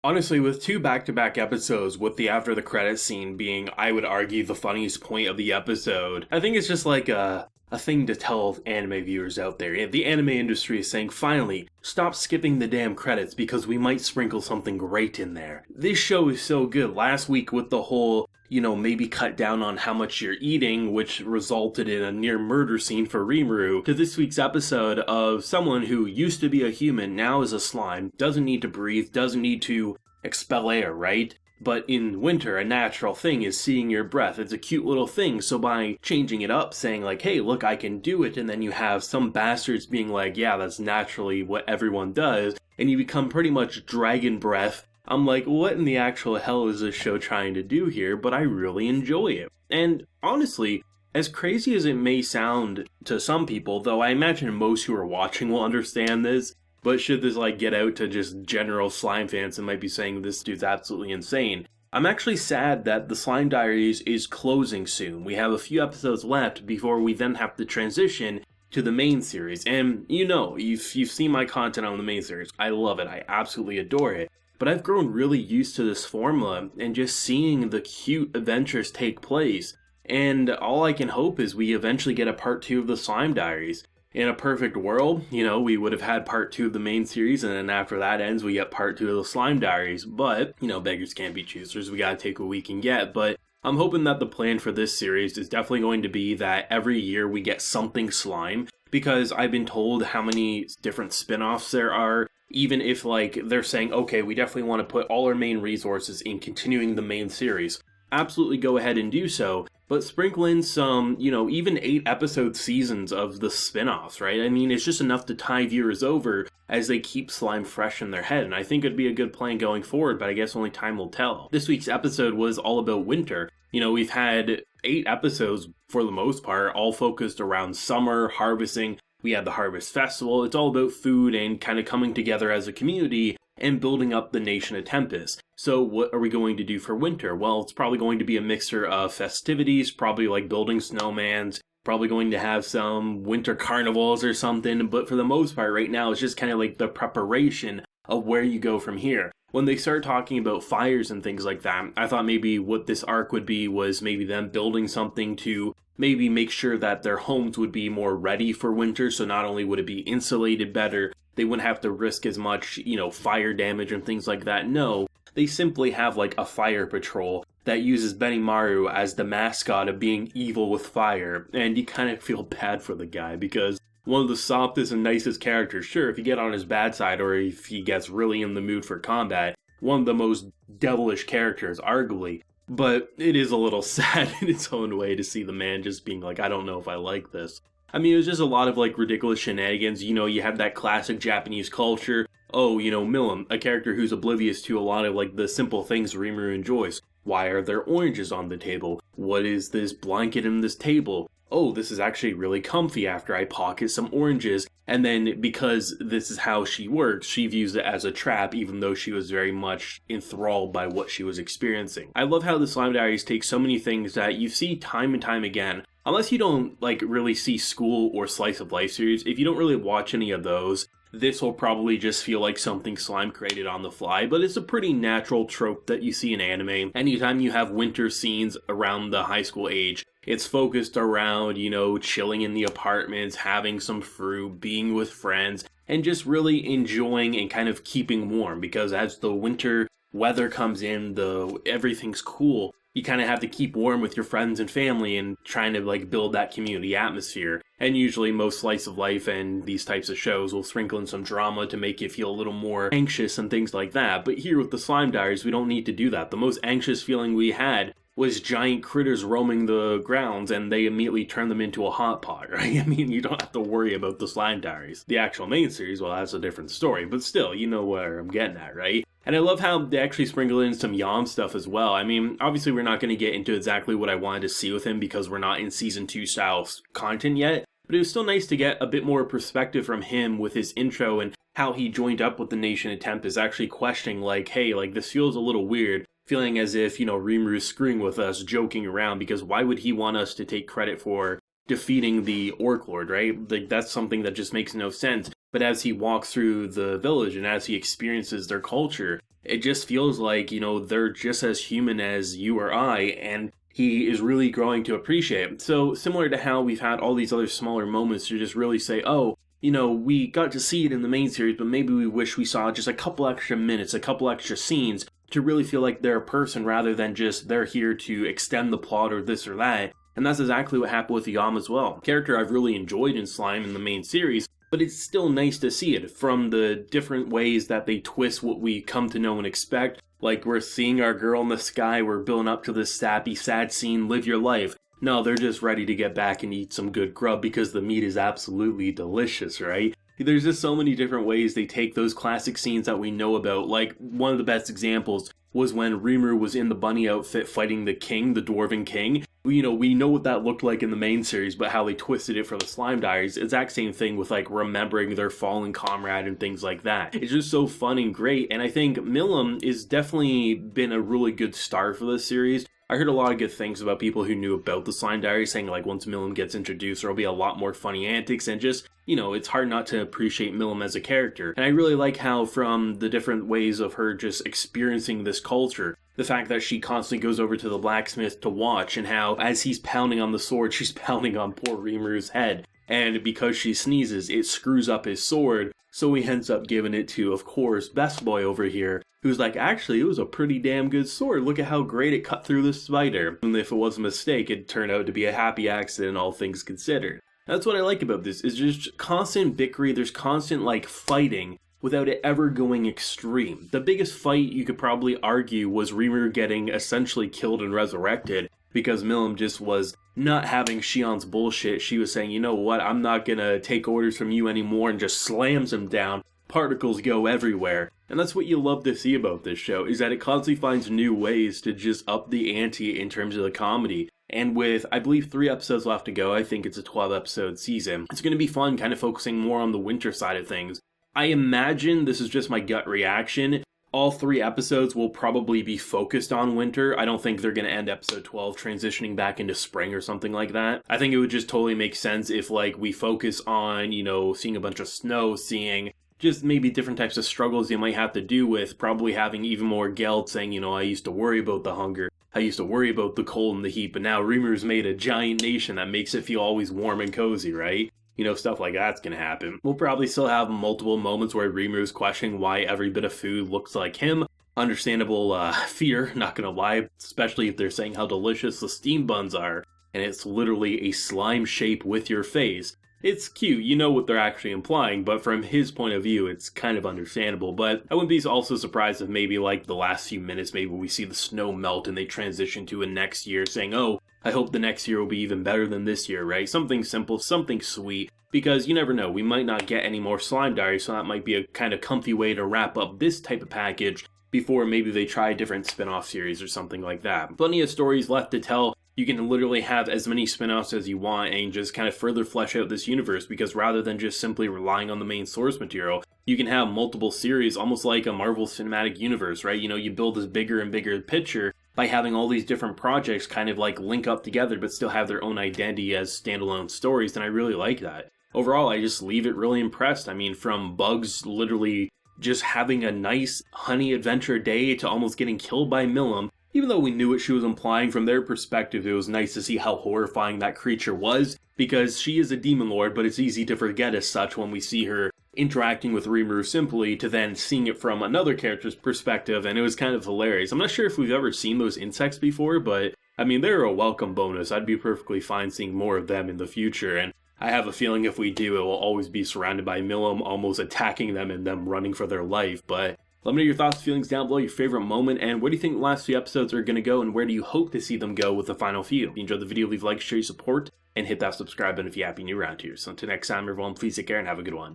Honestly, with two back-to-back episodes, with the after the credits scene being, I would argue, the funniest point of the episode, I think it's just like a thing to tell anime viewers out there. The anime industry is saying, finally, stop skipping the damn credits because we might sprinkle something great in there. This show is so good. Last week with the whole, maybe cut down on how much you're eating, which resulted in a near murder scene for Rimuru, to this week's episode of someone who used to be a human, now is a slime, doesn't need to breathe, doesn't need to expel air, right? But in winter, a natural thing is seeing your breath. It's a cute little thing. So by changing it up, saying like, hey, look, I can do it. And then you have some bastards being like, yeah, that's naturally what everyone does. And you become pretty much dragon breath. I'm like, what in the actual hell is this show trying to do here? But I really enjoy it. And honestly, as crazy as it may sound to some people, though I imagine most who are watching will understand this, but should this get out to just general slime fans that might be saying this dude's absolutely insane, I'm actually sad that the Slime Diaries is closing soon. We have a few episodes left before we then have to transition to the main series. And you've seen my content on the main series. I love it. I absolutely adore it. But I've grown really used to this formula and just seeing the cute adventures take place. And all I can hope is we eventually get a part 2 of the Slime Diaries. In a perfect world, we would have had part 2 of the main series, and then after that ends, we get part 2 of the Slime Diaries. But, beggars can't be choosers. We gotta take what we can get. But I'm hoping that the plan for this series is definitely going to be that every year we get something slime, because I've been told how many different spin-offs there are. Even if, they're saying, okay, we definitely want to put all our main resources in continuing the main series. Absolutely go ahead and do so, but sprinkle in some, even 8-episode seasons of the spin-offs, right? I mean, it's just enough to tie viewers over as they keep slime fresh in their head, and I think it'd be a good plan going forward, but I guess only time will tell. This week's episode was all about winter. We've had 8 episodes, for the most part, all focused around summer, harvesting. We had the Harvest Festival. It's all about food and kind of coming together as a community and building up the nation of Tempest. So what are we going to do for winter? Well, it's probably going to be a mixture of festivities, probably building snowmans, probably going to have some winter carnivals or something, but for the most part right now it's just kind of the preparation of where you go from here. When they start talking about fires and things like that, I thought maybe what this arc would be was maybe them building something to maybe make sure that their homes would be more ready for winter, so not only would it be insulated better, they wouldn't have to risk as much, fire damage and things like that. No, they simply have a fire patrol that uses Benimaru as the mascot of being evil with fire, and you kind of feel bad for the guy because one of the softest and nicest characters. Sure, if you get on his bad side or if he gets really in the mood for combat, one of the most devilish characters, arguably. But it is a little sad in its own way to see the man just being I don't know if I like this. I mean, it was just a lot of ridiculous shenanigans. You have that classic Japanese culture. Oh, Milim, a character who's oblivious to a lot of the simple things Rimuru enjoys. Why are there oranges on the table? What is this blanket in this table? Oh, this is actually really comfy after I pocket some oranges. And then because this is how she works, she views it as a trap, even though she was very much enthralled by what she was experiencing. I love how the Slime Diaries take so many things that you see time and time again. Unless you don't really see School or Slice of Life series, if you don't really watch any of those, this will probably just feel like something Slime created on the fly, but it's a pretty natural trope that you see in anime. Anytime you have winter scenes around the high school age, it's focused around, chilling in the apartments, having some fruit, being with friends, and just really enjoying and kind of keeping warm, because as the winter weather comes in, everything's cool. You kind of have to keep warm with your friends and family and trying to build that community atmosphere. And usually most slice of life and these types of shows will sprinkle in some drama to make you feel a little more anxious and things like that. But here with the Slime Diaries, we don't need to do that. The most anxious feeling we had was giant critters roaming the grounds and they immediately turn them into a hot pot, right? I mean, you don't have to worry about the Slime Diaries. The actual main series, well, that's a different story, but still, you know where I'm getting at, right? And I love how they actually sprinkle in some Yam stuff as well. I mean, obviously we're not going to get into exactly what I wanted to see with him because we're not in Season 2 style content yet, but it was still nice to get a bit more perspective from him with his intro and how he joined up with the Nation of Tempest, actually questioning hey, this feels a little weird. Feeling as if, Rimuru's screwing with us, joking around, because why would he want us to take credit for, defeating the Orc Lord, right? Like, that's something that just makes no sense. But as he walks through the village and as he experiences their culture, it just feels like, they're just as human as you or I, and he is really growing to appreciate it. So similar to how we've had all these other smaller moments to just really say, oh, we got to see it in the main series, but maybe we wish we saw just a couple extra minutes, a couple extra scenes to really feel like they're a person rather than just they're here to extend the plot or this or that. And that's exactly what happened with Yam as well. Character I've really enjoyed in Slime in the main series, but it's still nice to see it from the different ways that they twist what we come to know and expect. Like, we're seeing our girl in the sky, we're building up to this sappy, sad scene, live your life. No, they're just ready to get back and eat some good grub because the meat is absolutely delicious, right? There's just so many different ways they take those classic scenes that we know about. Like, one of the best examples was when Rimuru was in the bunny outfit fighting the king, the Dwarven king. We know what that looked like in the main series, but how they twisted it for the Slime Diaries, exact same thing with like remembering their fallen comrade and things like that. It's just so fun and great, and I think Milim is definitely been a really good start for this series. I heard a lot of good things about people who knew about the Slime Diaries, saying like once Milim gets introduced, there'll be a lot more funny antics, and just, it's hard not to appreciate Milim as a character. And I really like how from the different ways of her just experiencing this culture, the fact that she constantly goes over to the blacksmith to watch, and how as he's pounding on the sword, she's pounding on poor Rimuru's head. And because she sneezes, it screws up his sword, so he ends up giving it to, of course, Best Boy over here, who's like, actually, it was a pretty damn good sword. Look at how great it cut through this spider. And if it was a mistake, it turned out to be a happy accident, all things considered. That's what I like about this, is just constant bickering, there's constant, fighting, without it ever going extreme. The biggest fight you could probably argue was Rimuru getting essentially killed and resurrected, because Milim just was not having Xian's bullshit. She was saying, you know what, I'm not gonna take orders from you anymore, and just slams him down. Particles go everywhere. And that's what you love to see about this show, is that it constantly finds new ways to just up the ante in terms of the comedy. And with, I believe, 3 episodes left to go, I think it's a 12-episode season, it's going to be fun kind of focusing more on the winter side of things. I imagine, this is just my gut reaction, all 3 episodes will probably be focused on winter. I don't think they're going to end episode 12 transitioning back into spring or something like that. I think it would just totally make sense if, we focus on, seeing a bunch of snow, seeing just maybe different types of struggles you might have to do with, probably having even more Geld saying, I used to worry about the hunger, I used to worry about the cold and the heat, but now Rimuru's made a giant nation that makes it feel always warm and cozy, right? Stuff like that's gonna happen. We'll probably still have multiple moments where Rimuru's questioning why every bit of food looks like him. Understandable fear, not gonna lie, especially if they're saying how delicious the steam buns are, and it's literally a slime shape with your face. It's cute, you know what they're actually implying, but from his point of view, it's kind of understandable. But I wouldn't be also surprised if maybe the last few minutes, maybe we see the snow melt and they transition to a next year saying, oh, I hope the next year will be even better than this year, right? Something simple, something sweet, because you never know, we might not get any more Slime Diaries, so that might be a kind of comfy way to wrap up this type of package before maybe they try a different spin-off series or something like that. Plenty of stories left to tell. You can literally have as many spin-offs as you want and just kind of further flesh out this universe, because rather than just simply relying on the main source material, you can have multiple series, almost like a Marvel Cinematic Universe, right? You build this bigger and bigger picture by having all these different projects kind of link up together but still have their own identity as standalone stories, and I really like that. Overall, I just leave it really impressed. I mean, from Bugs literally just having a nice honey adventure day to almost getting killed by Milim. Even though we knew what she was implying from their perspective, it was nice to see how horrifying that creature was, because she is a demon lord, but it's easy to forget as such when we see her interacting with Rimuru simply, to then seeing it from another character's perspective, and it was kind of hilarious. I'm not sure if we've ever seen those insects before, but I mean, they're a welcome bonus. I'd be perfectly fine seeing more of them in the future, and I have a feeling if we do, it will always be surrounded by Milim almost attacking them and them running for their life. But let me know your thoughts and feelings down below, your favorite moment, and where do you think the last few episodes are going to go, and where do you hope to see them go with the final few? If you enjoyed the video, leave a like, share your support, and hit that subscribe button if you're happy new around here. So until next time, everyone, please take care and have a good one.